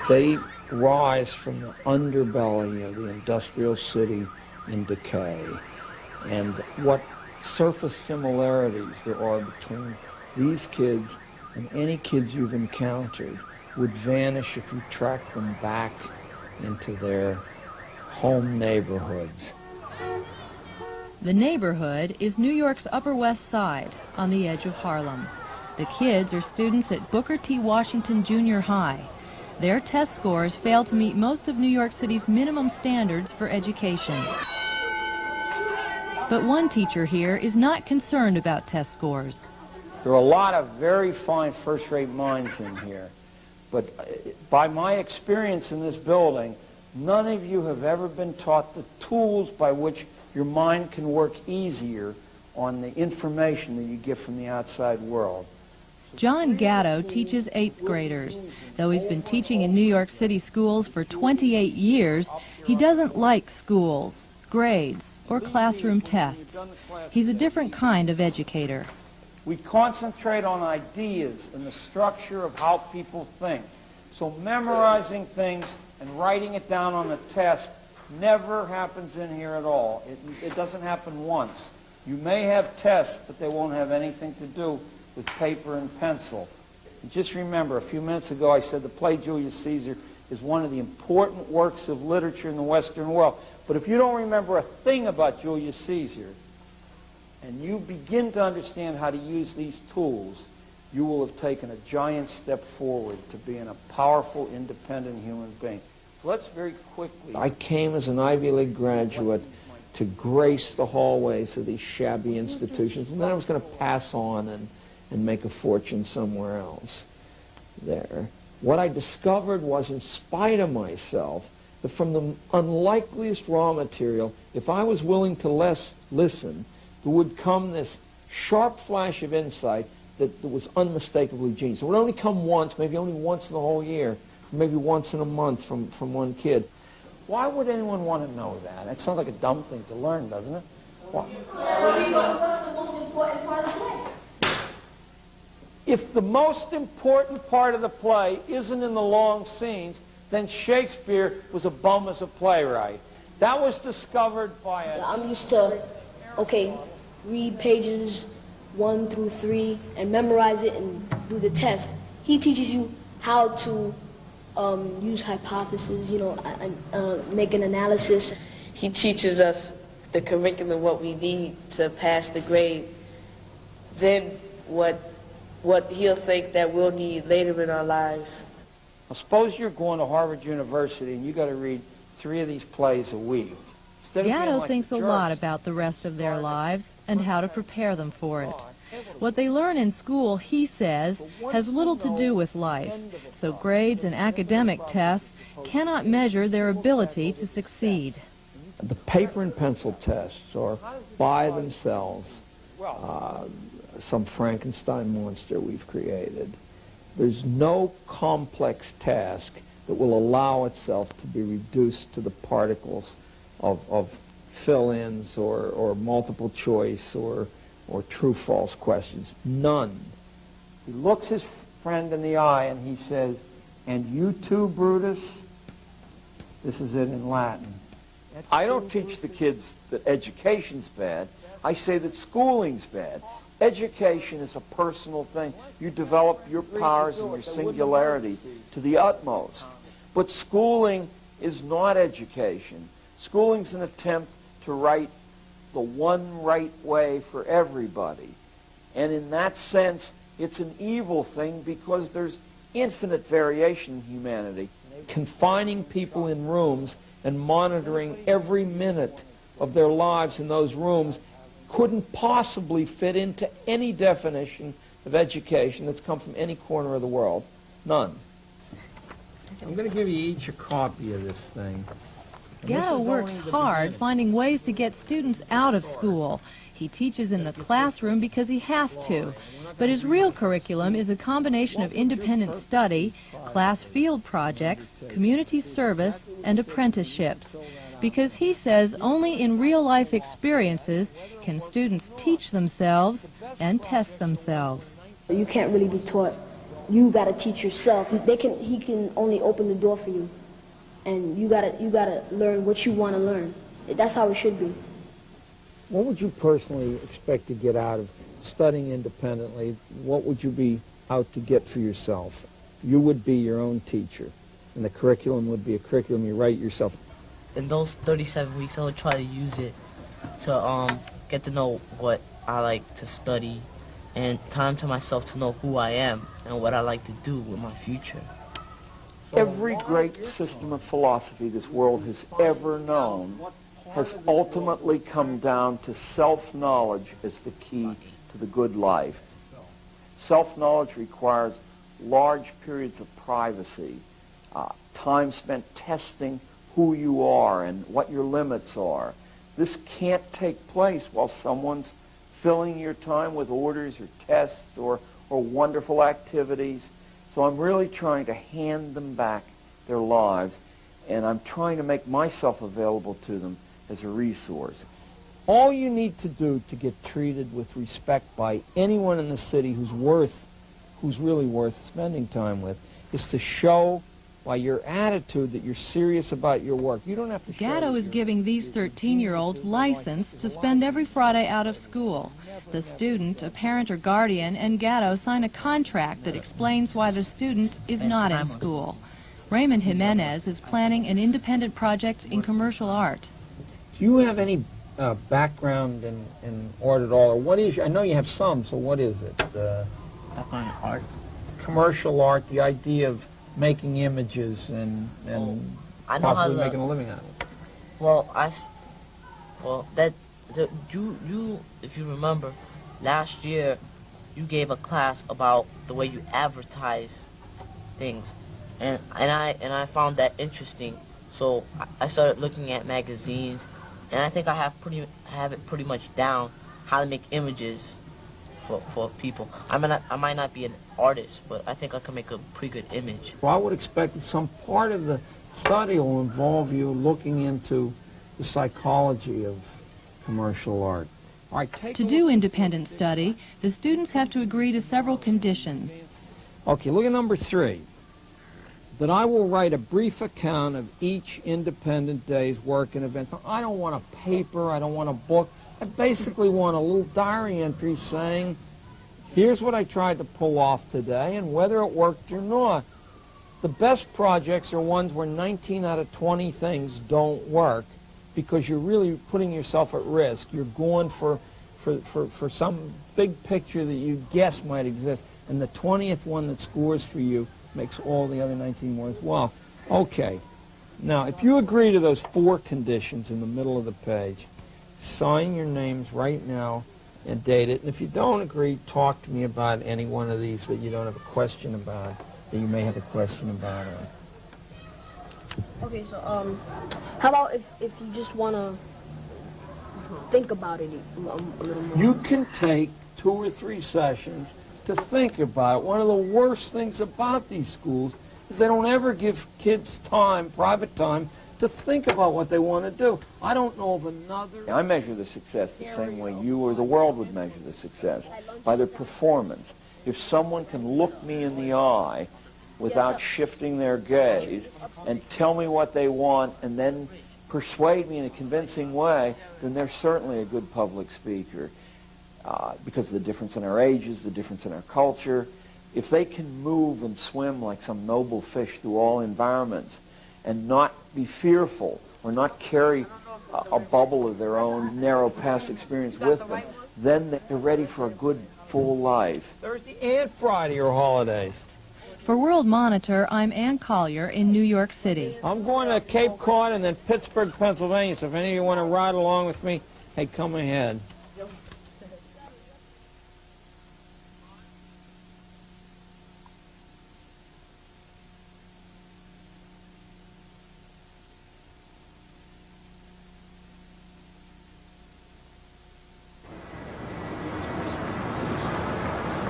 They rise from the underbelly of the industrial city in decay. And what surface similarities there are between these kids and any kids you've encountered would vanish if you tracked them back into their home neighborhoods. The neighborhood is New York's Upper West Side, on the edge of Harlem. The kids are students at Booker T. Washington Junior High. Their test scores fail to meet most of New York City's minimum standards for education. But one teacher here is not concerned about test scores. There are a lot of very fine first-rate minds in here, but by my experience in this building, none of you have ever been taught the tools by which your mind can work easier on the information that you get from the outside world. John Gatto teaches 8th graders. Though he's been teaching in New York City schools for 28 years, he doesn't like schools, grades, or classroom tests. He's a different kind of educator. We concentrate on ideas and the structure of how people think. So memorizing things and writing it down on a test never happens in here at all. It doesn't happen once. You may have tests, but they won't have anything to do with paper and pencil. And just remember, a few minutes ago I said the play Julius Caesar is one of the important works of literature in the Western world. But if you don't remember a thing about Julius Caesar, and you begin to understand how to use these tools, you will have taken a giant step forward to being a powerful, independent human being. So let's very quickly... I came as an Ivy League graduate to grace the hallways of these shabby institutions, and then I was going to pass on and make a fortune somewhere else there. What I discovered was, in spite of myself, that from the unlikeliest raw material, if I was willing to listen, there would come this sharp flash of insight that was unmistakably genius. It would only come once, maybe only once in the whole year, maybe once in a month from one kid. Why would anyone want to know that? It sounds like a dumb thing to learn, doesn't it? Why? What's the most important part of the play? If the most important part of the play isn't in the long scenes, then Shakespeare was a bum as a playwright. That was discovered by a... I'm used to, okay, read pages 1 through 3 and memorize it and do the test. He teaches you how to use hypotheses, you know, and make an analysis. He teaches us the curriculum, what we need to pass the grade. Then what he'll think that we'll need later in our lives. Now, suppose you're going to Harvard University and you got to read 3 of these plays a week. Gatto thinks a lot about the rest of their lives and how to prepare them for it. What they learn in school, he says, has little to do with life, so grades and academic tests cannot measure their ability to succeed. The paper and pencil tests are, by themselves, some Frankenstein monster we've created. There's no complex task that will allow itself to be reduced to the particles of fill-ins or multiple choice or true-false questions. None. He looks his friend in the eye and he says, "And you too, Brutus?" This is it in Latin. I don't teach the kids that education's bad. I say that schooling's bad. Education is a personal thing. You develop your powers and your singularity to the utmost. But schooling is not education. Schooling's an attempt to write the one right way for everybody. And in that sense, it's an evil thing because there's infinite variation in humanity. Confining people in rooms and monitoring every minute of their lives in those rooms couldn't possibly fit into any definition of education that's come from any corner of the world. None. I'm going to give you each a copy of this thing. Gatto works hard finding ways to get students out of school. He teaches in the classroom because he has to. But his real curriculum is a combination of independent study, class field projects, community service, and apprenticeships. Because he says only in real-life experiences can students teach themselves and test themselves. You can't really be taught you gotta teach yourself. He can only open the door for you, and you gotta learn what you want to learn. That's how it should be. What would you personally expect to get out of studying independently? What would you be out to get for yourself? You would be your own teacher, and the curriculum would be a curriculum you write yourself. In those 37 weeks, I would try to use it to get to know what I like to study, and time to myself to know who I am and what I like to do with my future. Every great system of philosophy this world has ever known has ultimately come down to self-knowledge as the key to the good life. Self-knowledge requires large periods of privacy, time spent testing who you are and what your limits are. This can't take place while someone's filling your time with orders or tests or wonderful activities. So I'm really trying to hand them back their lives, and I'm trying to make myself available to them as a resource. All you need to do to get treated with respect by anyone in the city who's really worth spending time with is to show by your attitude that you're serious about your work. You don't have to show Gatto is giving these 13-year-olds license to spend every Friday out of school. The student, a parent or guardian, and Gatto sign a contract that explains why the student is not in school. Raymond Jimenez is planning an independent project in commercial art. Do you have any background in art at all? Or what is, I know you have some, so what is it? Background in art? Commercial art, the idea of making images and I know possibly how making a living out of it. Well, you, if you remember, last year you gave a class about the way you advertise things, and I found that interesting. So I started looking at magazines, and I think I have it pretty much down how to make images for people. I might not be an artist, but I think I can make a pretty good image. Well, I would expect that some part of the study will involve you looking into the psychology of commercial art. All right, To do independent study, the students have to agree to several conditions. Okay, look at number 3. That I will write a brief account of each independent day's work and events. I don't want a paper, I don't want a book. I basically want a little diary entry saying, here's what I tried to pull off today and whether it worked or not. The best projects are ones where 19 out of 20 things don't work because you're really putting yourself at risk. You're going for some big picture that you guess might exist, and the 20th one that scores for you makes all the other 19 worthwhile. Okay. Now, if you agree to those 4 conditions in the middle of the page, sign your names right now and date it. And if you don't agree, talk to me about any one of these that you don't have a question about, that you may have a question about. Okay, so how about if you just want to think about it a little more? You can take 2 or 3 sessions to think about it. One of the worst things about these schools is they don't ever give kids time, private time, to think about what they want to do. I don't know of another... I measure the success the same way you or the world would measure the success, by their performance. If someone can look me in the eye without shifting their gaze and tell me what they want and then persuade me in a convincing way, then they're certainly a good public speaker. Because of the difference in our ages, the difference in our culture. If they can move and swim like some noble fish through all environments and not be fearful or not carry a bubble of their own narrow past experience with them, then they're ready for a good, full life. Thursday and Friday are holidays. For World Monitor, I'm Ann Collier in New York City. I'm going to Cape Cod and then Pittsburgh, Pennsylvania, so if any of you want to ride along with me, hey, come ahead.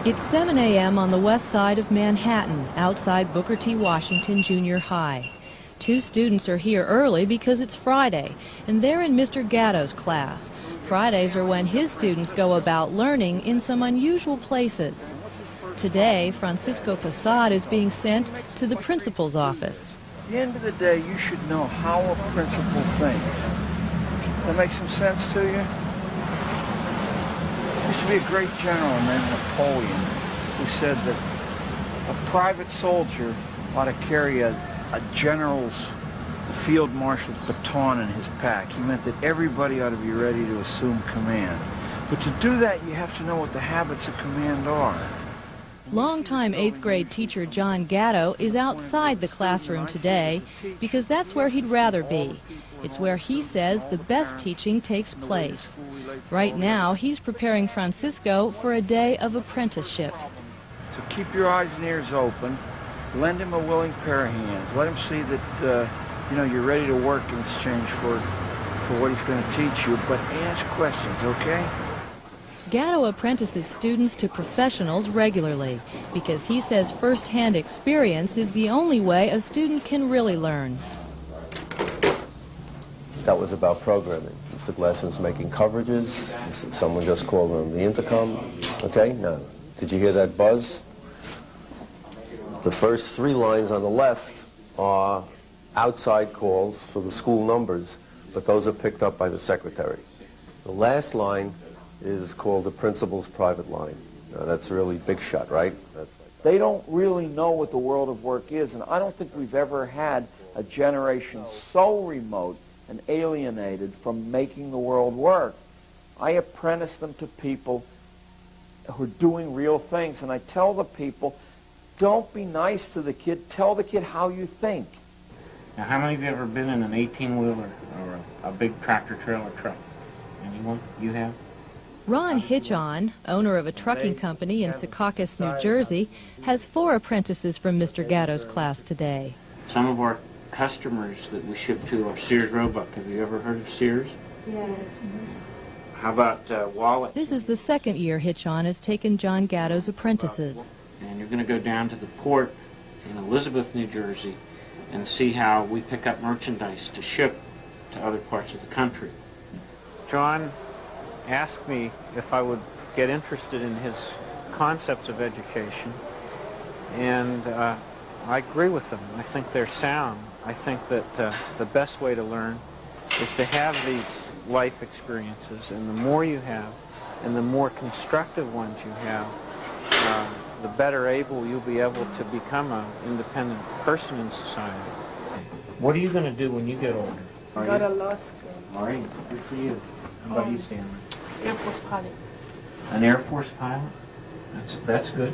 It's 7 a.m. on the west side of Manhattan, outside Booker T. Washington Junior High. 2 students are here early because it's Friday, and they're in Mr. Gatto's class. Fridays are when his students go about learning in some unusual places. Today, Francisco Posad is being sent to the principal's office. At the end of the day, you should know how a principal thinks. Does that make some sense to you? There used to be a great general named Napoleon who said that a private soldier ought to carry a general's, field marshal's baton in his pack. He meant that everybody ought to be ready to assume command. But to do that, you have to know what the habits of command are. Longtime 8th grade teacher John Gatto is outside the classroom today because that's where he'd rather be. It's where he says the best teaching takes place. Right now, he's preparing Francisco for a day of apprenticeship. So keep your eyes and ears open. Lend him a willing pair of hands. Let him see that you're ready to work in exchange for what he's going to teach you. But ask questions, okay? Gatto apprentices students to professionals regularly because he says first-hand experience is the only way a student can really learn. That was about programming. Mr. Glassman's making coverages. Someone just called on the intercom. Okay, now, did you hear that buzz? The first 3 lines on the left are outside calls for the school numbers, but those are picked up by the secretary. The last line is called the principal's private line. Now, that's really big shot, right? They don't really know what the world of work is, and I don't think we've ever had a generation so remote and alienated from making the world work. I apprentice them to people who are doing real things, and I tell the people, don't be nice to the kid, tell the kid how you think. Now, how many of you have ever been in an 18-wheeler or a big tractor-trailer truck? Anyone? You have? Ron Hitchon, owner of a trucking company in Secaucus, New Jersey, has 4 apprentices from Mr. Gatto's class today. Some of our customers that we ship to are Sears Roebuck. Have you ever heard of Sears? Yes. How about Wallet? This is the 2nd year Hitchon has taken John Gatto's apprentices. And you're going to go down to the port in Elizabeth, New Jersey, and see how we pick up merchandise to ship to other parts of the country. John asked me if I would get interested in his concepts of education, and I agree with them. I think they're sound. I think that the best way to learn is to have these life experiences, and the more you have, and the more constructive ones you have, the better able you'll be able to become an independent person in society. What are you going to do when you get older? Go to law school. All right, good for you. How about you, Stanley? Air Force pilot. An Air Force pilot? That's good.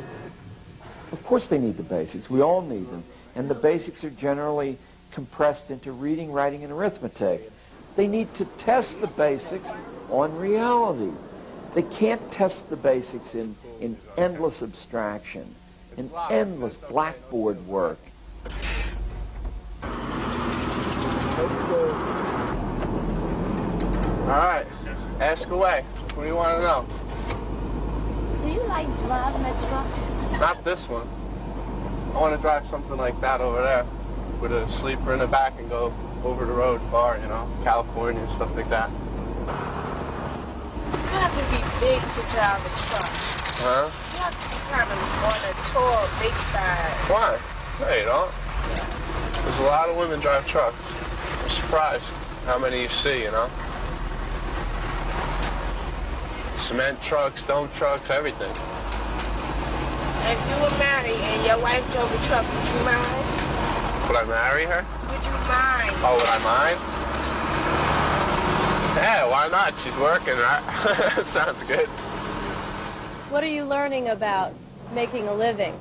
Of course they need the basics. We all need them. And the basics are generally compressed into reading, writing, and arithmetic. They need to test the basics on reality. They can't test the basics in endless abstraction, in endless blackboard work. All right, ask away. What do you want to know? Do you like driving a truck? Not this one. I want to drive something like that over there with a sleeper in the back and go over the road far, California and stuff like that. You have to be big to drive a truck. Huh? You have to be kind of on a tall, big side. Why? No, you don't. There's a lot of women drive trucks. I'm surprised how many you see, Cement trucks, dump trucks, everything. If you were married and your wife drove a truck, would you mind? Would I marry her? Would you mind? Oh, would I mind? Yeah, why not? She's working, right? Sounds good. What are you learning about making a living?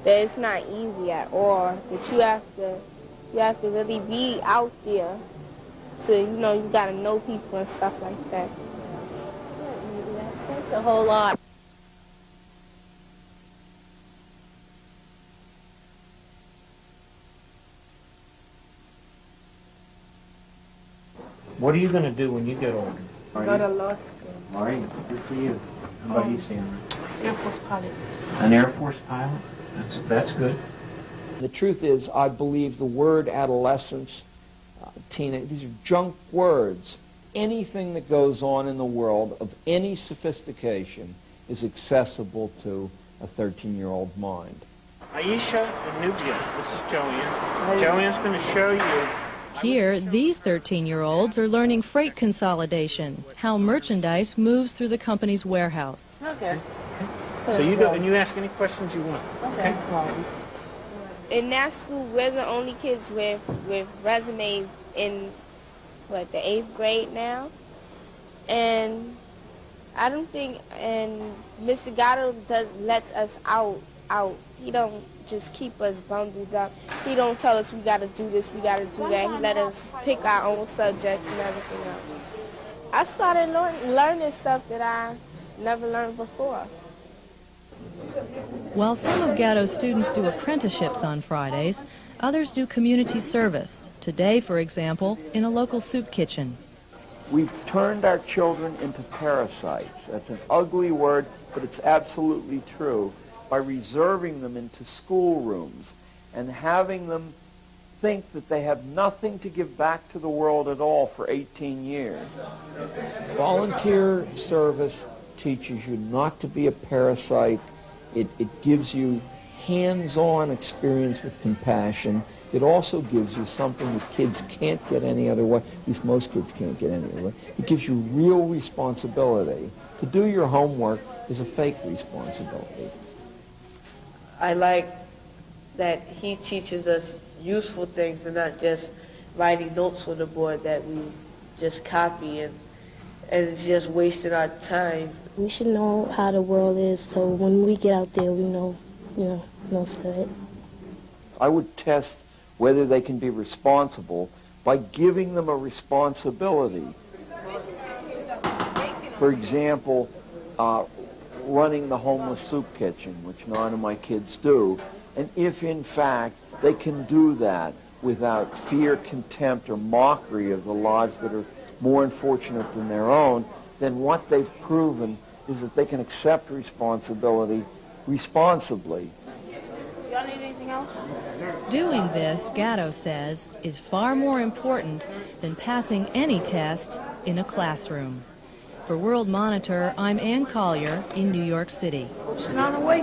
That it's not easy at all. That you have to really be out there. So you gotta know people and stuff like that. That's a whole lot. What are you going to do when you get older? Go to law school. All right, good for you. How about you, Stanley? Air Force pilot. An Air Force pilot? That's good. The truth is, I believe the word adolescence, teenage, these are junk words. Anything that goes on in the world of any sophistication is accessible to a 13-year-old mind. Aisha and Nubia, this is Joanne. Joanne's going to show you. Here, these 13-year-olds are learning freight consolidation, how merchandise moves through the company's warehouse. Okay. So you go, and you ask any questions you want. Okay. In that school, we're the only kids with resumes in, what, the 8th grade now? And I don't think, and Mr. Gatto lets us out. He don't just keep us bundled up. He don't tell us we got to do this, we got to do that. He let us pick our own subjects and everything else. I started learning stuff that I never learned before. While some of Gatto's students do apprenticeships on Fridays, others do community service. Today, for example, in a local soup kitchen. We've turned our children into parasites. That's an ugly word, but it's absolutely true. By reserving them into schoolrooms and having them think that they have nothing to give back to the world at all for 18 years. Volunteer service teaches you not to be a parasite. It gives you hands-on experience with compassion. It also gives you something that kids can't get any other way. At least most kids can't get any other way. It gives you real responsibility. To do your homework is a fake responsibility. I like that he teaches us useful things and not just writing notes on the board that we just copy and it's just wasting our time. We should know how the world is so when we get out there we know most of it. I would test whether they can be responsible by giving them a responsibility. For example, running the homeless soup kitchen, which none of my kids do, and if in fact they can do that without fear, contempt, or mockery of the lives that are more unfortunate than their own, then what they've proven is that they can accept responsibility responsibly. Y'all need anything else? Doing this, Gatto says, is far more important than passing any test in a classroom. For World Monitor, I'm Ann Collier in New York City. It's not a way.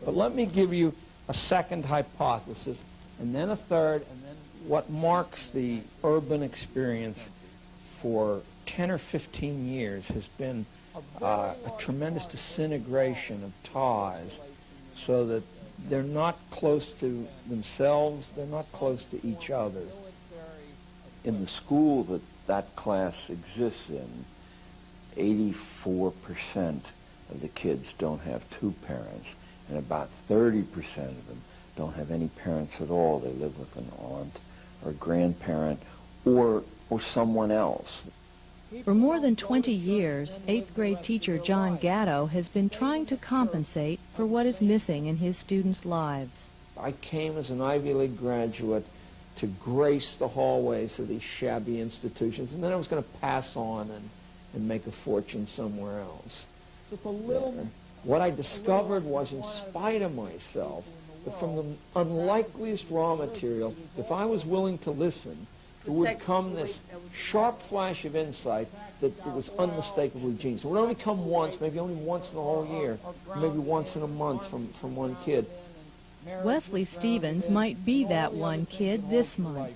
But let me give you a second hypothesis, and then a third, and then what marks the urban experience for 10 or 15 years has been a tremendous disintegration of ties so that they're not close to themselves, they're not close to each other. In the school that class exists in, 84% of the kids don't have two parents. And about 30% of them don't have any parents at all. They live with an aunt or a grandparent or someone else. For more than 20 years, 8th grade teacher John Gatto has been trying to compensate for what is missing in his students' lives. I came as an Ivy League graduate to grace the hallways of these shabby institutions, and then I was going to pass on and make a fortune somewhere else. Just a little. What I discovered was, in spite of myself, that from the unlikeliest raw material, if I was willing to listen, there would come this sharp flash of insight that it was unmistakably genius. It would only come once, maybe only once in the whole year, maybe once in a month from one kid. Wesley Stevens might be that one kid this month.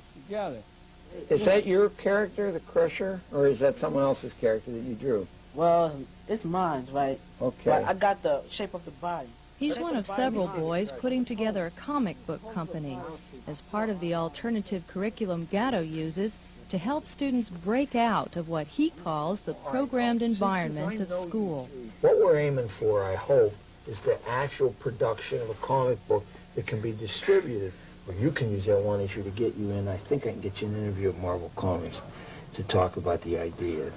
Is that your character, the Crusher, or is that someone else's character that you drew? Well, it's mine, right? Okay. But I got the shape of the body. He's one of several boys putting together a comic book company as part of the alternative curriculum Gatto uses to help students break out of what he calls the programmed environment of school. What we're aiming for, I hope, is the actual production of a comic book that can be distributed. Well, you can use that one issue to get you in. I think I can get you an interview at Marvel Comics to talk about the ideas.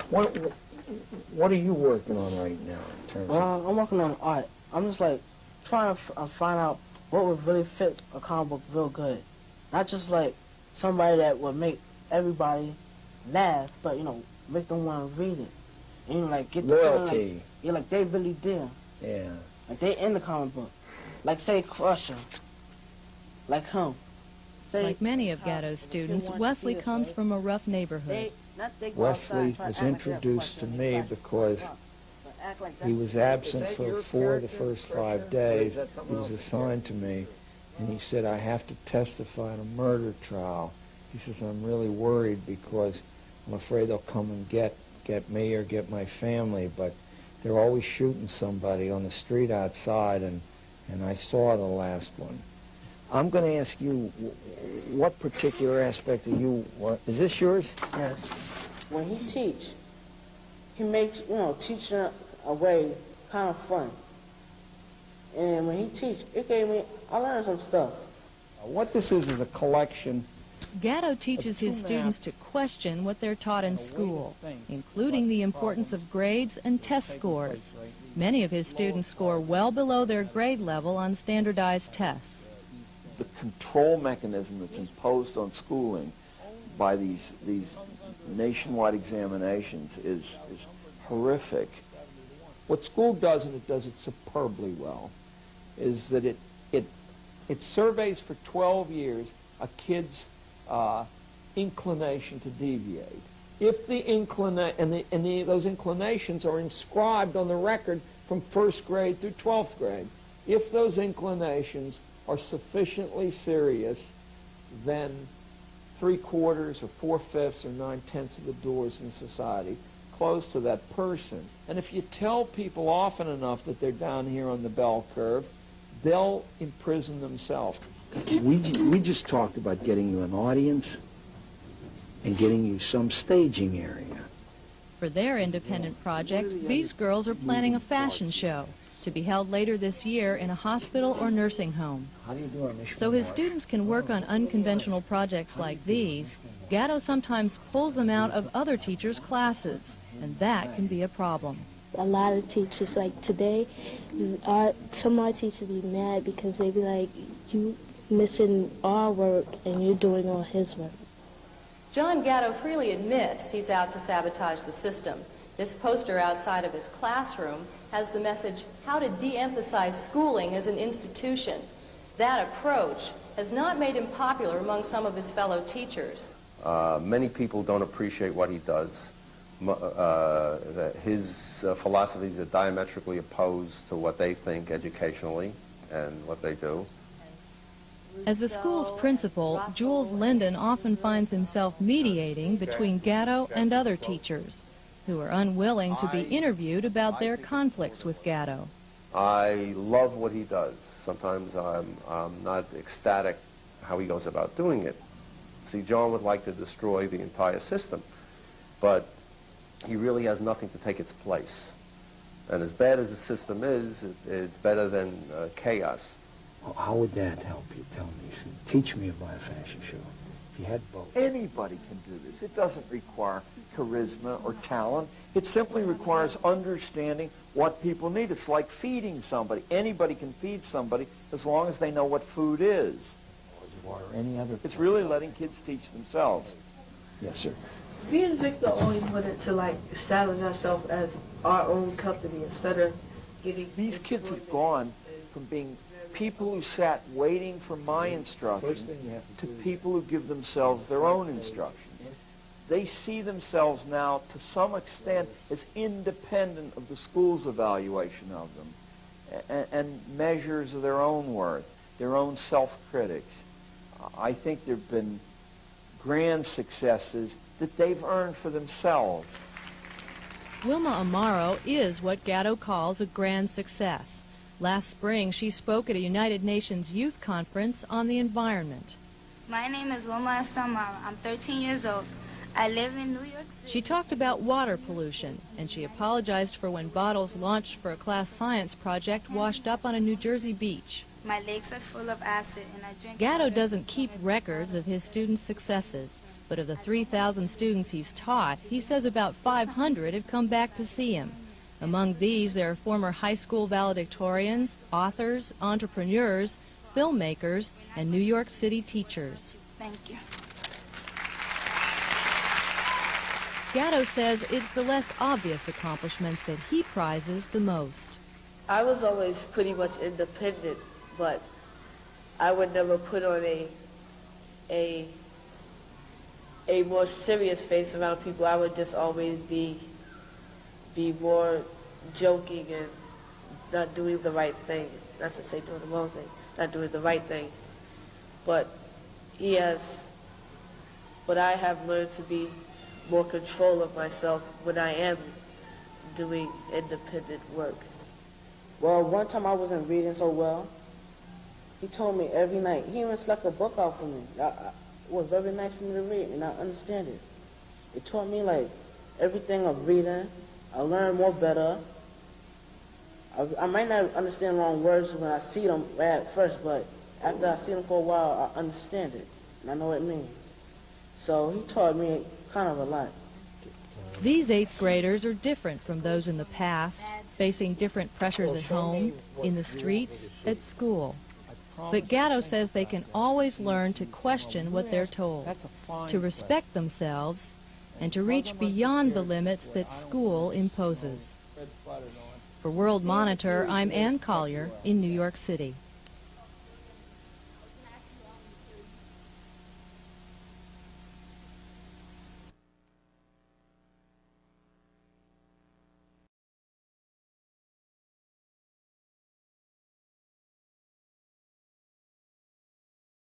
What are you working on right now in terms of... I'm working on art. I'm just like trying to find out what would really fit a comic book real good. Not just like somebody that would make everybody laugh, but, you know, make them want to read it. And, you know, like, get the feeling like, yeah, like they really did. Yeah. Like they in the comic book. Like, say, Crusher. Like him. Say, Like many of Gatto's students, Wesley comes from a rough neighborhood. Wesley was introduced to me because he was absent for 4 of the first 5 days. He was assigned to me, and he said, I have to testify in a murder trial. He says, I'm really worried because I'm afraid they'll come and get me or get my family, but they're always shooting somebody on the street outside, and I saw the last one. I'm going to ask you, what particular aspect of you, is this yours? Yes. When he teach, he makes, you know, teaching a way kind of fun. And when he teach, it gave me, I learned some stuff. What this is a collection. Gatto teaches his students to question what they're taught in school, including the importance of grades and test scores. Many of his students score well below their grade level on standardized tests. The control mechanism that's imposed on schooling by these nationwide examinations is horrific. What school does, and it does it superbly well, is that it surveys for 12 years a kid's inclination to deviate. If the those inclinations are inscribed on the record from 1st grade through 12th grade, if those inclinations are sufficiently serious, then 3/4 or 4/5 or 9/10 of the doors in society close to that person. And if you tell people often enough that they're down here on the bell curve, they'll imprison themselves. We just talked about getting you an audience and getting you some staging area. For their independent project, these girls are planning a fashion show to be held later this year in a hospital or nursing home. So his students can work on unconventional projects like these, Gatto sometimes pulls them out of other teachers' classes, and that can be a problem. A lot of teachers, like today, some of our teachers be mad because they be like, you missing our work and you're doing all his work. John Gatto freely admits he's out to sabotage the system. This poster outside of his classroom has the message, how to de-emphasize schooling as an institution. That approach has not made him popular among some of his fellow teachers. Many people don't appreciate what he does. His philosophies are diametrically opposed to what they think educationally and what they do. As the school's principal, Jules Linden often finds himself mediating between Gatto and other teachers who are unwilling to be interviewed about their conflicts with Gatto. I love what he does. Sometimes I'm not ecstatic how he goes about doing it. See, John would like to destroy the entire system, but he really has nothing to take its place. And as bad as the system is, it's better than chaos. How would that help you? Tell me. Teach me about a fashion show. If you had both. Anybody can do this. It doesn't require charisma or talent. It simply requires understanding what people need. It's like feeding somebody. Anybody can feed somebody as long as they know what food is. Or any other. It's really letting kids teach themselves. Yes, sir. Me and Victor always wanted to like establish ourselves as our own company instead of getting. These kids have gone from being people who sat waiting for my instructions to people who give themselves their own instructions. They see themselves now, to some extent, as independent of the school's evaluation of them and measures of their own worth, their own self-critics. I think there have been grand successes that they've earned for themselves. Wilma Amaro is what Gatto calls a grand success. Last spring, she spoke at a United Nations Youth Conference on the environment. My name is Wilma Amaro. I'm 13 years old. I live in New York City. She talked about water pollution, and she apologized for when bottles launched for a class science project washed up on a New Jersey beach. My legs are full of acid, and I drink. Gatto doesn't keep records of his students' successes, but of the 3,000 students he's taught, he says about 500 have come back to see him. Among these, there are former high school valedictorians, authors, entrepreneurs, filmmakers, and New York City teachers. Thank you. Gatto says it's the less obvious accomplishments that he prizes the most. I was always pretty much independent, but I would never put on a more serious face around people. I would just always be more joking and not doing the right thing. Not to say doing the wrong thing, not doing the right thing. But I have learned to be more control of myself when I am doing independent work. Well, one time I wasn't reading so well. He told me every night. He even stuck a book out for me. It was very nice for me to read, and I understand it. It taught me, like, everything of reading. I learned more better. I might not understand wrong words when I see them right at first, but after I see them for a while, I understand it, and I know what it means. So he taught me kind of a lot. These 8th graders are different from those in the past, facing different pressures at home, in the streets, at school. But Gatto says they can always learn to question what they're told, to respect themselves, and to reach beyond the limits that school imposes. For World Monitor, I'm Ann Collier in New York City.